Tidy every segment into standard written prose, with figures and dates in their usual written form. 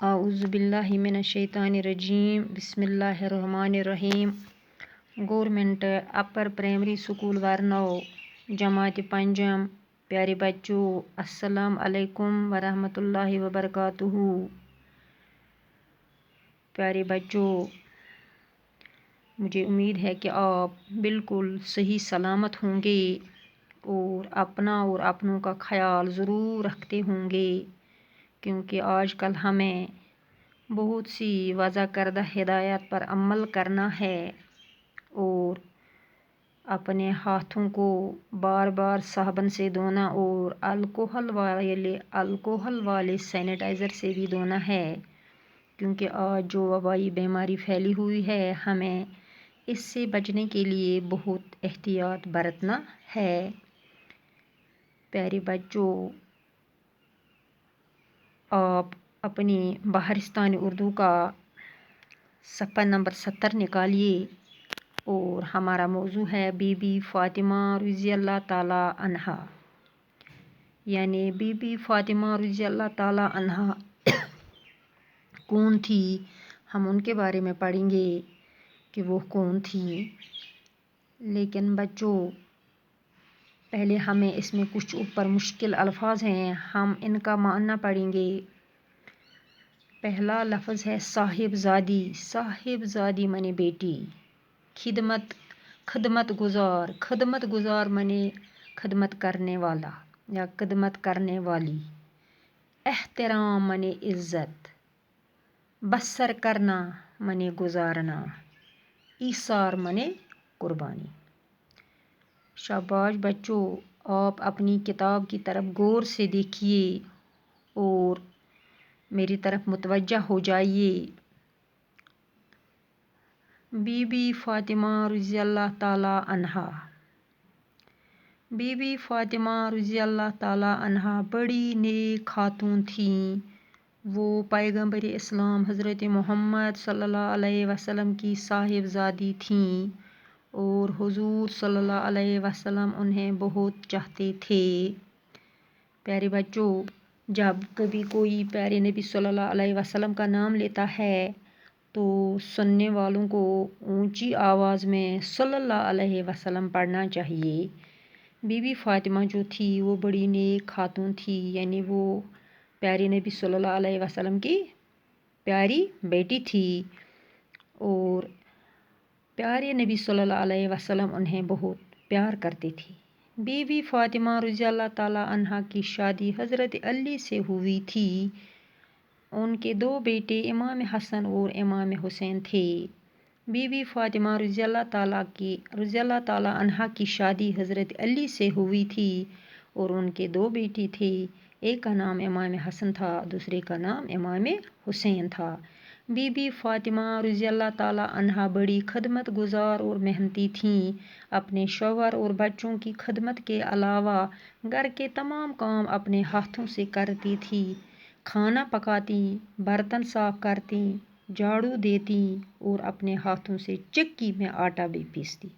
اعوذ باللہ من الشیطان الرجیم بسم اللہ الرحمن الرحیم گورنمنٹ اپر پرائمری اسکول ورنو جماعت پنجم پیارے بچوں السلام علیکم ورحمۃ اللہ وبرکاتہ۔ پیارے بچوں، مجھے امید ہے کہ آپ بالکل صحیح سلامت ہوں گے اور اپنا اور اپنوں کا خیال ضرور رکھتے ہوں گے، کیونکہ آج کل ہمیں بہت سی وضع کردہ ہدایات پر عمل کرنا ہے اور اپنے ہاتھوں کو بار بار صابن سے دھونا اور الکوہل والے سینیٹائزر سے بھی دھونا ہے، کیونکہ آج جو وبائی بیماری پھیلی ہوئی ہے ہمیں اس سے بچنے کے لیے بہت احتیاط برتنا ہے۔ پیارے بچوں، آپ اپنی بہارستانی اردو کا صفحہ نمبر 70 نکالیے اور ہمارا موضوع ہے بی بی فاطمہ رضی اللہ تعالیٰ عنہا، یعنی بی بی فاطمہ رضی اللہ تعالیٰ عنہا کون تھی۔ ہم ان کے بارے میں پڑھیں گے کہ وہ کون تھی، لیکن بچوں پہلے ہمیں اس میں کچھ اوپر مشکل الفاظ ہیں، ہم ان کا معنی پڑھیں گے۔ پہلا لفظ ہے صاحبزادی۔ صاحبزادی منے بیٹی، خدمت گزار منے خدمت کرنے والا یا خدمت کرنے والی۔ احترام منے عزت، بسر کرنا منے گزارنا، ایثار منے قربانی۔ شاباش بچوں، آپ اپنی کتاب کی طرف غور سے دیکھیے اور میری طرف متوجہ ہو جائیے۔ بی بی فاطمہ رضی اللہ تعالیٰ عنہا، بی بی فاطمہ رضی اللہ تعالیٰ عنہا بڑی نیک خاتون تھیں۔ وہ پیغمبر اسلام حضرت محمد صلی اللہ علیہ وسلم کی صاحبزادی تھیں اور حضور صلی اللہ علیہ وسلم انہیں بہت چاہتے تھے۔ پیارے بچوں، جب کبھی کوئی پیارے نبی صلی اللہ علیہ وسلم کا نام لیتا ہے تو سننے والوں کو اونچی آواز میں صلی اللہ علیہ وسلم پڑھنا چاہیے۔ بی بی فاطمہ جو تھی وہ بڑی نیک خاتون تھی، یعنی وہ پیارے نبی صلی اللہ علیہ وسلم کی پیاری بیٹی تھی اور پیارے نبی صلی اللہ علیہ وسلم انہیں بہت پیار کرتے تھے۔ بی بی فاطمہ رضی اللہ تعالیٰ عنہا کی شادی حضرت علی سے ہوئی تھی۔ ان کے دو بیٹے امام حسن اور امام حسین تھے۔ بی بی فاطمہ رضی اللہ تعالیٰ عنہا کی شادی حضرت علی سے ہوئی تھی اور ان کے دو بیٹے تھے، ایک کا نام امام حسن تھا، دوسرے کا نام امام حسین تھا۔ بی بی فاطمہ رضی اللہ تعالیٰ عنہا بڑی خدمت گزار اور محنتی تھیں۔ اپنے شوہر اور بچوں کی خدمت کے علاوہ گھر کے تمام کام اپنے ہاتھوں سے کرتی تھی۔ کھانا پکاتی، برتن صاف کرتی، جھاڑو دیتی اور اپنے ہاتھوں سے چکی میں آٹا بھی پیستی۔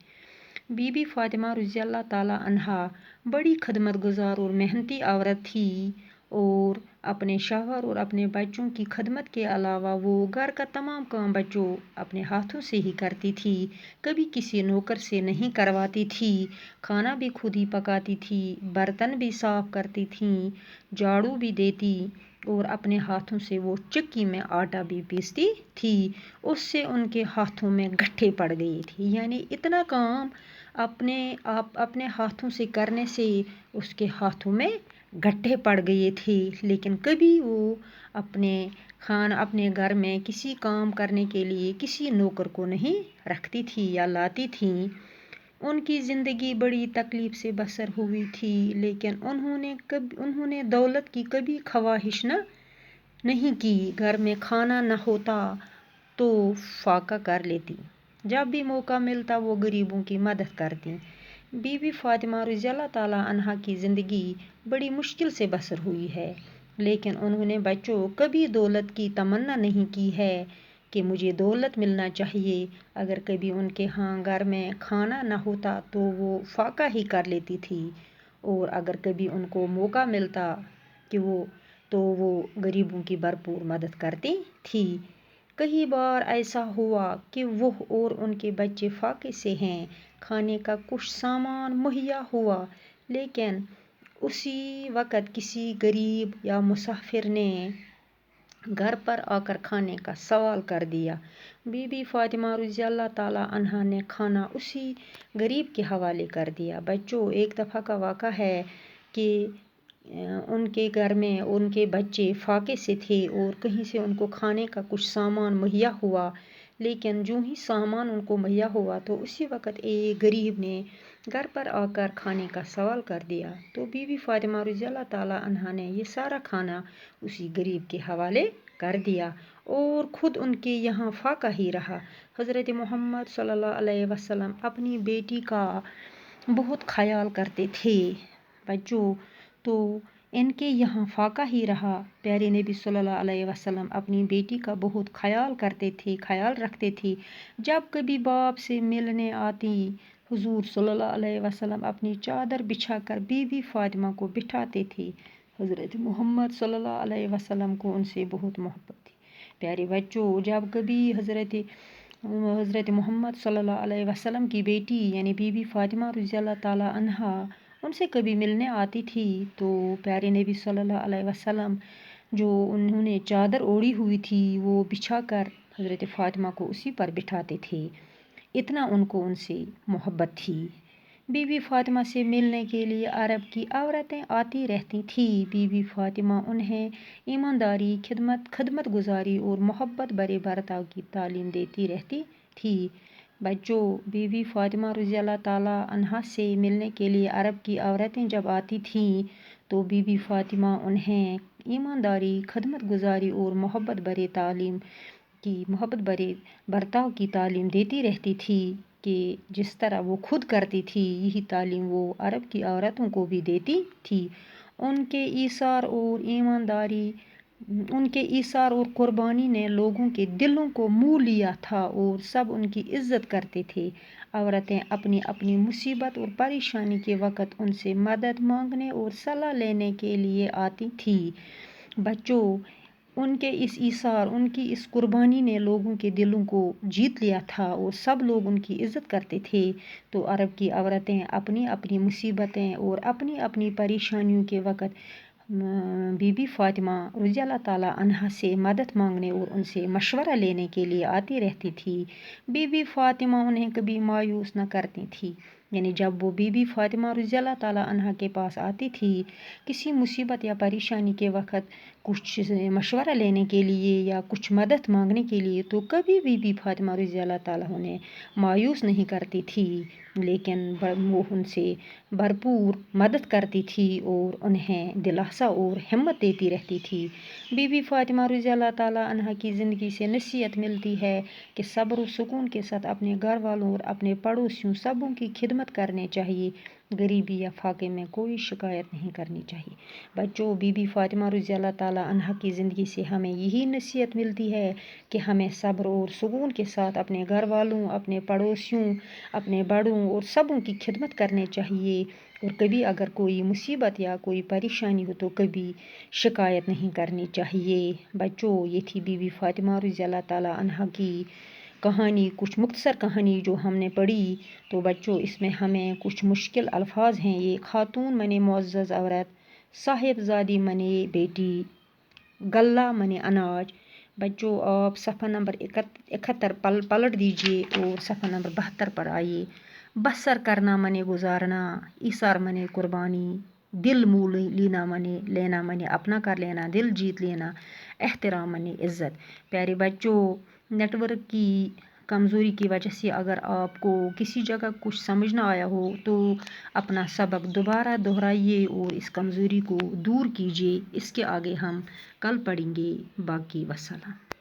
بی بی فاطمہ رضی اللہ تعالیٰ عنہا بڑی خدمت گزار اور محنتی عورت تھی اور اپنے شوہر اور اپنے بچوں کی خدمت کے علاوہ وہ گھر کا تمام کام بچوں اپنے ہاتھوں سے ہی کرتی تھی، کبھی کسی نوکر سے نہیں کرواتی تھی۔ کھانا بھی خود ہی پکاتی تھی، برتن بھی صاف کرتی تھیں، جھاڑو بھی دیتی اور اپنے ہاتھوں سے وہ چکی میں آٹا بھی پیستی تھی۔ اس سے ان کے ہاتھوں میں گٹھے پڑ گئی تھی، یعنی اتنا کام اپنے ہاتھوں سے کرنے سے اس کے ہاتھوں میں گٹھے پڑ گئے تھے، لیکن کبھی وہ اپنے گھر میں کسی کام کرنے کے لیے کسی نوکر کو نہیں رکھتی تھی یا لاتی تھیں۔ ان کی زندگی بڑی تکلیف سے بسر ہوئی تھی، لیکن انہوں نے دولت کی کبھی خواہش نہیں کی۔ گھر میں کھانا نہ ہوتا تو فاقہ کر لیتی، جب بھی موقع ملتا وہ غریبوں کی مدد کرتی۔ بی بی فاطمہ رضی اللہ تعالیٰ عنہا کی زندگی بڑی مشکل سے بسر ہوئی ہے، لیکن انہوں نے بچوں کبھی دولت کی تمنا نہیں کی ہے کہ مجھے دولت ملنا چاہیے۔ اگر کبھی ان کے ہاں گھر میں کھانا نہ ہوتا تو وہ فاقہ ہی کر لیتی تھی اور اگر کبھی ان کو موقع ملتا تو وہ غریبوں کی بھرپور مدد کرتی تھی۔ کئی بار ایسا ہوا کہ وہ اور ان کے بچے فاقے سے ہیں، کھانے کا کچھ سامان مہیا ہوا، لیکن اسی وقت کسی غریب یا مسافر نے گھر پر آ کر کھانے کا سوال کر دیا۔ بی بی فاطمہ رضی اللہ تعالیٰ عنہا نے کھانا اسی غریب کے حوالے کر دیا۔ بچوں، ایک دفعہ کا واقعہ ہے کہ ان کے گھر میں ان کے بچے فاقے سے تھے اور کہیں سے ان کو کھانے کا کچھ سامان مہیا ہوا، لیکن جو ہی سامان ان کو مہیا ہوا تو اسی وقت ایک غریب نے گھر پر آ کر کھانے کا سوال کر دیا۔ تو بی بی فاطمہ رضی اللہ تعالیٰ عنہا نے یہ سارا کھانا اسی غریب کے حوالے کر دیا اور خود ان کے یہاں فاقہ ہی رہا۔ حضرت محمد صلی اللہ علیہ وسلم اپنی بیٹی کا بہت خیال کرتے تھے۔ بچوں، تو ان کے یہاں فاقہ ہی رہا۔ پیارے نبی صلی اللہ علیہ وسلم اپنی بیٹی کا بہت خیال کرتے تھے، خیال رکھتے تھے۔ جب کبھی باپ سے ملنے آتی، حضور صلی اللہ علیہ وسلم اپنی چادر بچھا کر بی بی فاطمہ کو بٹھاتے تھے۔ حضرت محمد صلی اللہ علیہ وسلم کو ان سے بہت محبت تھی۔ پیارے بچوں، جب کبھی حضرت محمد صلی اللہ علیہ وسلم کی بیٹی یعنی بی بی فاطمہ رضی اللہ تعالیٰ عنہا ان سے کبھی ملنے آتی تھی تو پیارے نبی صلی اللہ علیہ وسلم جو انہوں نے چادر اوڑھی ہوئی تھی وہ بچھا کر حضرت فاطمہ کو اسی پر بٹھاتے تھے، اتنا ان کو ان سے محبت تھی۔ بی بی فاطمہ سے ملنے کے لیے عرب کی عورتیں آتی رہتی تھیں۔ بی بی فاطمہ انہیں ایمانداری، خدمت گزاری اور محبت بھرے برتاؤ کی تعلیم دیتی رہتی تھی۔ بچوں، بی بی فاطمہ رضی اللہ تعالیٰ عنہا سے ملنے کے لیے عرب کی عورتیں جب آتی تھیں تو بی بی فاطمہ انہیں ایمانداری، خدمت گزاری اور محبت بھرے برتاؤ کی تعلیم دیتی رہتی تھی کہ جس طرح وہ خود کرتی تھی یہی تعلیم وہ عرب کی عورتوں کو بھی دیتی تھی۔ ان کے ایثار اور قربانی نے لوگوں کے دلوں کو مو لیا تھا اور سب ان کی عزت کرتے تھے۔ عورتیں اپنی اپنی مصیبت اور پریشانی کے وقت ان سے مدد مانگنے اور صلاح لینے کے لیے آتی تھیں۔ بچوں، ان کے اس ایثار، ان کی اس قربانی نے لوگوں کے دلوں کو جیت لیا تھا اور سب لوگ ان کی عزت کرتے تھے۔ تو عرب کی عورتیں اپنی اپنی مصیبتیں اور اپنی اپنی پریشانیوں کے وقت بی بی فاطمہ رضی اللہ تعالیٰ عنہا سے مدد مانگنے اور ان سے مشورہ لینے کے لیے آتی رہتی تھی۔ بی بی فاطمہ انہیں کبھی مایوس نہ کرتی تھی، یعنی جب وہ بی بی فاطمہ رضی اللہ تعالیٰ عنہا کے پاس آتی تھی کسی مصیبت یا پریشانی کے وقت کچھ مشورہ لینے کے لیے یا کچھ مدد مانگنے کے لیے، تو کبھی بی بی فاطمہ رضی اللہ تعالیٰ انہیں مایوس نہیں کرتی تھی، لیکن وہ ان سے بھرپور مدد کرتی تھی اور انہیں دلاسا اور ہمت دیتی رہتی تھی۔ بی بی فاطمہ رضی اللہ تعالیٰ عنہا کی زندگی سے نصیحت ملتی ہے کہ صبر و سکون کے ساتھ اپنے گھر والوں اور اپنے پڑوسیوں سبوں کی خدمت کرنی چاہیے، غریبی یا فاقے میں کوئی شکایت نہیں کرنی چاہیے۔ بچوں، بی بی فاطمہ رضی اللہ تعالیٰ عنہا کی زندگی سے ہمیں یہی نصیحت ملتی ہے کہ ہمیں صبر اور سکون کے ساتھ اپنے گھر والوں، اپنے پڑوسیوں، اپنے بڑوں اور سبوں کی خدمت کرنی چاہیے، اور کبھی اگر کوئی مصیبت یا کوئی پریشانی ہو تو کبھی شکایت نہیں کرنی چاہیے۔ بچوں، یہ تھی بی بی فاطمہ رضی اللہ تعالیٰ عنہا کی کہانی، کچھ مختصر کہانی جو ہم نے پڑھی۔ تو بچوں، اس میں ہمیں کچھ مشکل الفاظ ہیں۔ یہ خاتون منے معزز عورت، صاحبزادی منے بیٹی، غلہ منے اناج۔ بچوں، آپ صفحہ نمبر 71 پلٹ دیجئے اور صفحہ نمبر 72 پر آئیے۔ بسر کرنا منے گزارنا، ایثار منے قربانی، دل مو لینا منے اپنا کر لینا، دل جیت لینا، احترام منے عزت۔ پیارے بچوں، نیٹ ورک کی کمزوری کی وجہ سے اگر آپ کو کسی جگہ کچھ سمجھ نہ آیا ہو تو اپنا سبق دوبارہ دہرائیے اور اس کمزوری کو دور کیجیے۔ اس کے آگے ہم کل پڑھیں گے۔ باقی وسلام۔